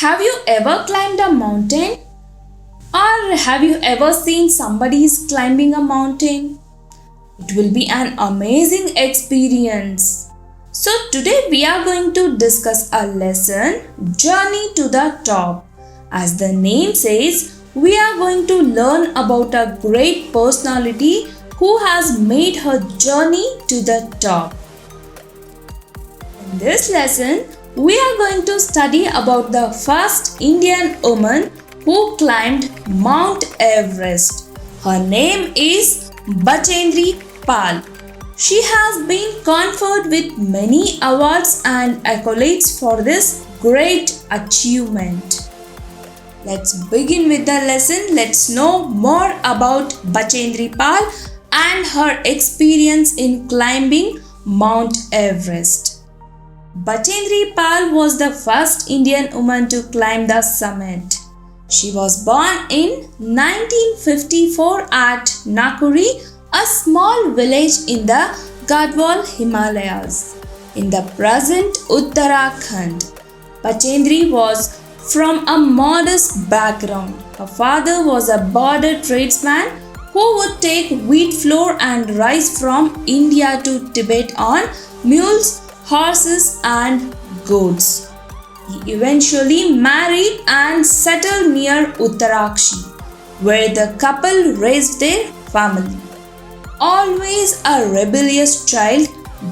Have you ever climbed a mountain? Or have you ever seen somebody climbing a mountain? It will be an amazing experience. So today we are going to discuss a lesson, Journey to the Top. As the name says, we are going to learn about a great personality who has made her journey to the top. In this lesson, we are going to study about the first Indian woman who climbed Mount Everest. Her name is Bachendri Pal. She has been conferred with many awards and accolades for this great achievement. Let's begin with the lesson. Let's know more about Bachendri Pal and her experience in climbing Mount Everest. Bachendri Pal was the first Indian woman to climb the summit. She was born in 1954 at Nakuri, a small village in the Garhwal Himalayas, in the present Uttarakhand. Bachendri was from a modest background. Her father was a border tradesman who would take wheat flour and rice from India to Tibet on mules, horses and goats. He eventually married and settled near Uttarakshi, where the couple raised their family. Always a rebellious child,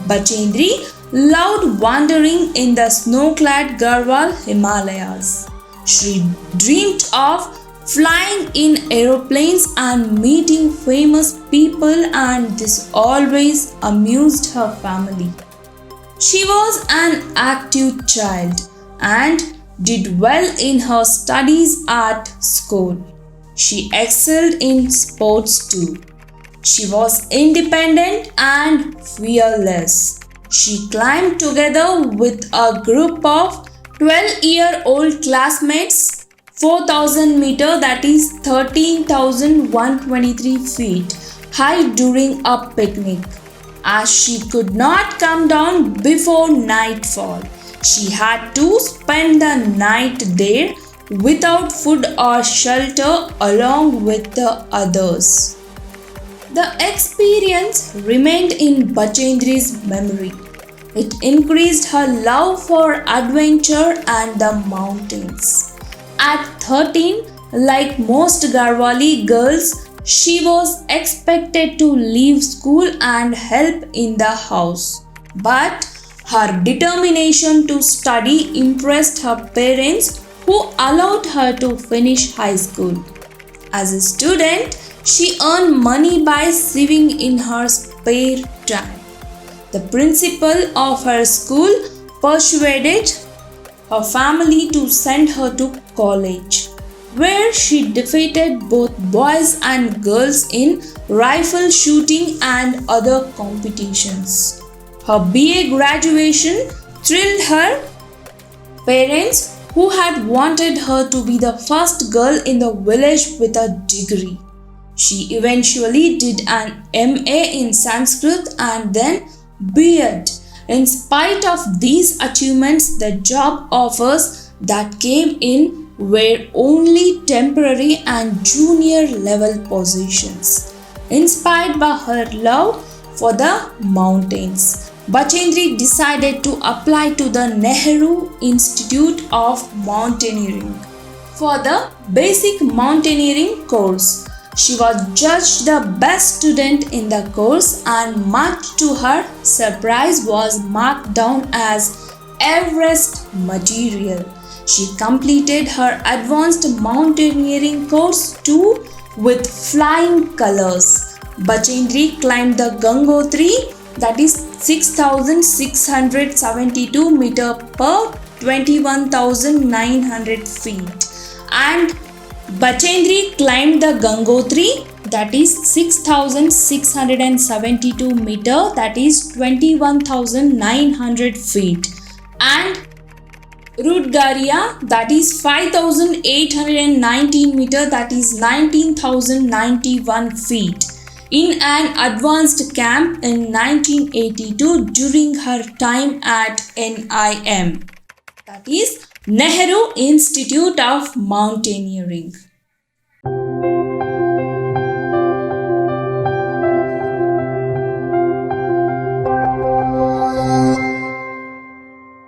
Bachendri loved wandering in the snow-clad Garhwal Himalayas. She dreamed of flying in aeroplanes and meeting famous people, and this always amused her family. She was an active child and did well in her studies at school. She excelled in sports too. She was independent and fearless. She climbed together with a group of 12-year-old classmates 4,000 meters, that is 13,123 feet high during a picnic. As she could not come down before nightfall, she had to spend the night there without food or shelter along with the others. The experience remained in Bachendri's memory. It increased her love for adventure and the mountains. At 13, like most Garhwali girls, she was expected to leave school and help in the house. But her determination to study impressed her parents, who allowed her to finish high school. As a student, she earned money by sewing in her spare time. The principal of her school persuaded her family to send her to college, where she defeated both boys and girls in rifle shooting and other competitions. Her BA graduation thrilled her parents, who had wanted her to be the first girl in the village with a degree. She eventually did an MA in Sanskrit and then B.Ed. In spite of these achievements, the job offers that came in were only temporary and junior level positions. Inspired by her love for the mountains, Bachendri decided to apply to the Nehru Institute of Mountaineering for the basic mountaineering course. She was judged the best student in the course and, much to her surprise, was marked down as Everest material. She completed her advanced mountaineering course too with flying colors. Bachendri climbed the Gangotri, that is 6,672 meters per 21,900 feet, and Bachendri climbed the Gangotri, that is 6,672 meters, that is 21,900 feet, and Rudgaria, that is 5,819 meters, that is 19,091 feet, in an advanced camp in 1982 during her time at NIM. that is Nehru Institute of Mountaineering.